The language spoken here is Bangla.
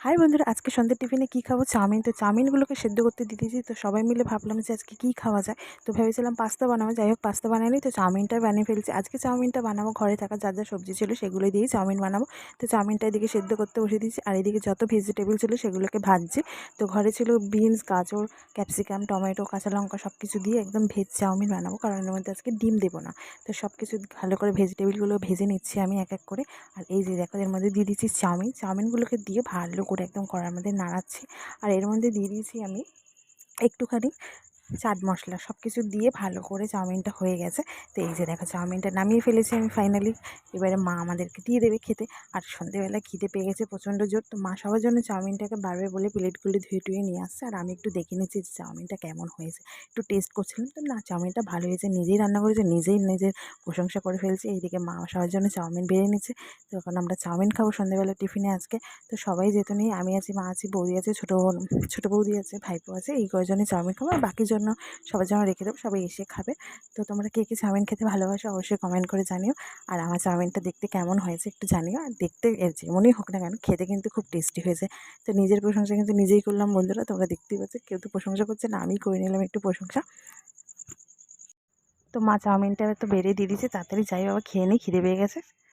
হাই বন্ধুরা, আজকে সন্ধ্যের টিফিনে কী খাবো? চাউমিন। তো চাউমিনগুলোকে সেদ্ধ করতে দিয়ে দিয়েছি। তো সবাই মিলে ভাবলাম যে আজকে কী খাওয়া যায়। তো ভেবেছিলাম পাস্তা বানাবো, যাই হোক পাস্তা বানাইনি, তো চাউমিনটাই বানিয়ে ফেলছি। আজকে চাউমিনটা বানাবো ঘরে থাকা যা যা সবজি ছিল সেগুলো দিয়েই চাউমিন বানাবো। তো চাউমিনটা এদিকে সেদ্ধ করতে বসিয়ে দিয়েছি, আর এদিকে যত ভেজিটেবল ছিল সেগুলোকে ভাজছি। তো ঘরে ছিল বিনস, গাজর, ক্যাপসিকাম, টমেটো, কাঁচা লঙ্কা সব কিছু দিয়ে একদম ভেজ চাউমিন বানাবো, কারণ এর মধ্যে আজকে ডিম দেবো না। তো সব কিছু ভালো করে ভেজিটেবলগুলো ভেজে নিচ্ছি আমি এক এক করে। আর এই যে দেখো, এর মধ্যে দিয়ে দিচ্ছি চাউমিনগুলোকে দিয়ে ভালো করে একদম কড়ার মধ্যে নাড়াচ্ছি। আর এর মধ্যে দিয়ে দিয়েছি আমি একটুখানি চাট মশলা, সব কিছু দিয়ে ভালো করে চাউমিনটা হয়ে গেছে। তো এই যে দেখো, চাউমিনটা নামিয়ে ফেলেছি আমি ফাইনালি। এবারে মা আমাদেরকে দিয়ে দেবে খেতে। আর সন্ধেবেলা খিদে পেয়ে গেছে প্রচণ্ড জোর, তো মা সবার জন্য চাউমিনটাকে বাড়বে বলে প্লেটগুলো ধুয়ে টুয়ে নিয়ে আসছে। আর আমি একটু দেখে নিচ্ছি যে চাউমিনটা কেমন হয়েছে, একটু টেস্ট করছিলাম। তো না, চাউমিনটা ভালো হয়েছে। নিজেই রান্না করেছে, নিজেই নিজের প্রশংসা করে ফেলছে। এইদিকে মা সবার জন্য চাউমিন বেড়ে নিচ্ছে। তো এখন আমরা চাউমিন খাবো সন্ধেবেলা টিফিনে আজকে। তো সবাই যেহেতু নেই, আমি আছি, মা আছি, বৌদি আছে, ছোটো বৌদি আছে, ভাইপো আছে, এই কয়জনই চাউমিন খাবো। আর বাকি জন্য সবার জন্য রেখে দেবো, সবাই এসে খাবে। তো তোমরা কে কে চাউমিন খেতে ভালোবাসো অবশ্যই কমেন্ট করে জানিও। আর আমার চাউমিনটা দেখতে কেমন হয়েছে একটু জানিও। আর দেখতে এর যেমনই হোক না কেন, খেতে কিন্তু খুব টেস্টি হয়েছে। তো নিজের প্রশংসা কিন্তু নিজেই করলাম বন্ধুরা, তোমরা দেখতেই পাচ্ছ, কেউ তো প্রশংসা করছে না, আমিই করে নিলাম একটু প্রশংসা। তো মা চাউমিনটা তো বেড়ে দিয়ে দিয়েছে, তাড়াতাড়ি যাই বাবা খেয়ে নিই, খিদে পেয়ে গেছে।